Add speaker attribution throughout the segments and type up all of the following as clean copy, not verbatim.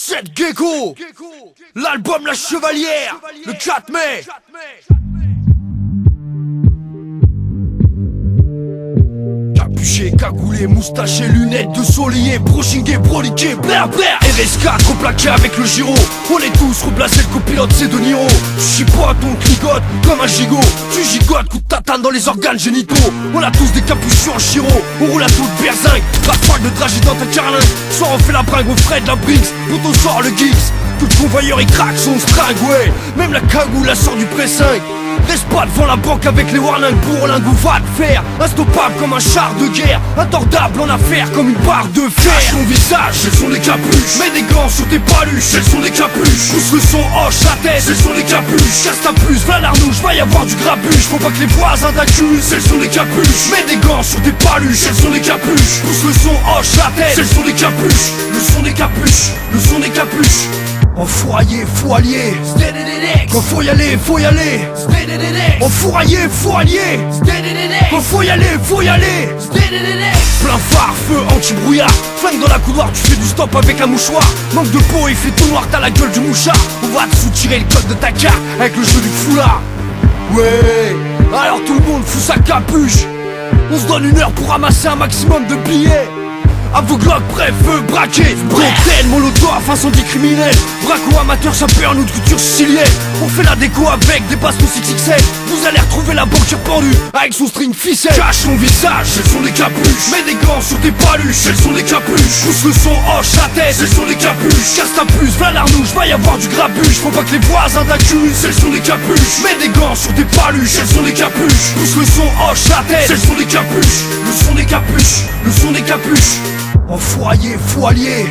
Speaker 1: Cette Gecko, l'album La Chevalière, le 4 mai. Capuché, cagoulé, moustaché, lunettes de soleil, brochingué, broliqué, blair blair. RS4 plaqué avec le Giro. On est tous replacés, le copilote c'est De Niro. Tu chipotes, on cligote comme un gigot. Tu gigotes, coup de tatane dans les organes génitaux. On a tous des capuchons en chiro. On roule à toute berzingue, rafale de dragée dans ta carlingue. Soit on fait la bringue au frais de la Brix, quand on sort le Geeks. Tout le convoyeur il craque son string, ouais. Même la cagoule la sort du pré-5. Reste pas devant la banque avec les warnings pour lingue, va te faire instoppable comme un char de guerre, intordable en affaire comme une barre de fer. Cache ton visage, elles sont des capuches. Mets des gants sur tes paluches, elles sont des capuches. Pousse le son, hoche la tête, elles sont des capuches. Casse ta puce, va la larnouche, va y avoir du grabuge. Faut pas que les voisins t'accusent, elles sont des capuches. Mets des gants sur tes paluches, elles sont des capuches. Pousse le son, hoche la tête, elles sont des capuches. Le son des capuches, le son des capuches. Enfouraillé, faut allier. Quand faut y aller, faut y aller. Enfouraillé, faut allier. Quand faut y aller, faut y aller. Plein phare, feu, anti-brouillard. Flingue dans la couloir, tu fais du stop avec un mouchoir. Manque de peau, il fait tout noir, t'as la gueule du mouchard. On va te soutirer le code de ta carte avec le jeu du foulard. Ouais, alors tout le monde fout sa capuche. On se donne 1 heure pour ramasser un maximum de billets. À vos glocks, prêt, feu, braqué. Cocktail, molotov, incendie criminel. Braco, amateur, sapeur, nous de culture sicilienne. On fait la déco avec des bastons 6XL. Vous allez retrouver la banquière pendue avec son string ficelle. Cache ton visage, elles sont des capuches. Mets des gants sur tes paluches, elles sont des capuches. Pousse le son, hoche la tête, elles sont des capuches. Casse ta puce, va la larnouche, va y avoir du grabuge. Faut pas que les voisins t'accusent, elles sont des capuches. Mets des gants sur tes paluches, elles sont des capuches. Pousse le son, hoche la tête, elles sont des capuches. Le son des capuches, le son des capuches. Enfouraillé, faut allier.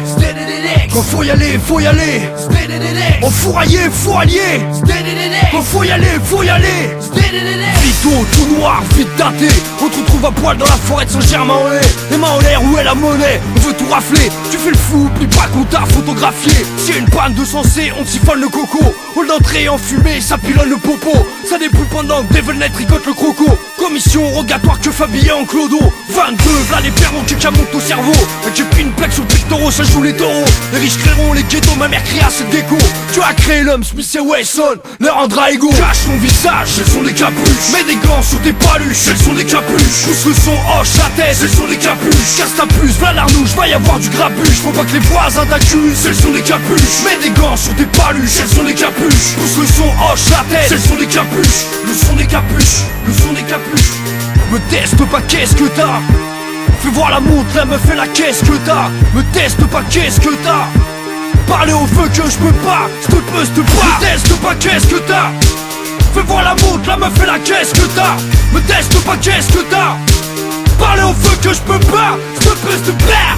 Speaker 1: Quand faut y aller, faut y aller. Enfouraillé, faut allier. Quand faut y aller, faut y aller. Vito, tout noir, vite daté. On te retrouve à poil dans la forêt de Saint-Germain-en-Laye. Les mains en l'air, où est la monnaie? On veut tout rafler. Tu fais le fou, oublie pas qu'on t'a photographié. S'il y a une panne de sensé, on te siphonne le coco. Hall d'entrée en fumée, ça pilonne le popo. Ça débrouille pendant que Devilnet tricote le croco. Commission rogatoire que Fabien en clodo. 22, v'là les perrons qui montent au cerveau. J'ai pris une plaque sur le pectoral, ça joue les taureaux. Les riches créeront les ghettos, ma mère crie à cette gecko. Tu as créé l'homme, Smith et Wesson, leur rendra égaux. Cache ton visage, elles sont des capuches. Mets des gants sur tes paluches, elles sont des capuches. Pousse le son, hoche la tête, elles sont des capuches. Casse ta puce, va la larnouche, va y avoir du grabuge. Faut pas que les voisins t'accusent, elles sont des capuches. Mets des gants sur tes paluches, elles sont des capuches. Pousse le son, hoche la tête, elles sont des capuches. Le son des capuches, le son des capuches. Me teste pas, qu'est-ce que t'as? Fais voir la montre, la meuf fait la caisse que t'as. Me teste pas, qu'est-ce que t'as? Parler au feu que je peux pas, s'te peux, s'te pas. Me teste pas, qu'est-ce que t'as? Fais voir la montre, la meuf fait la caisse que t'as. Me teste pas, qu'est-ce que t'as? Parler au feu que je peux pas, s'te peux, s'te pas.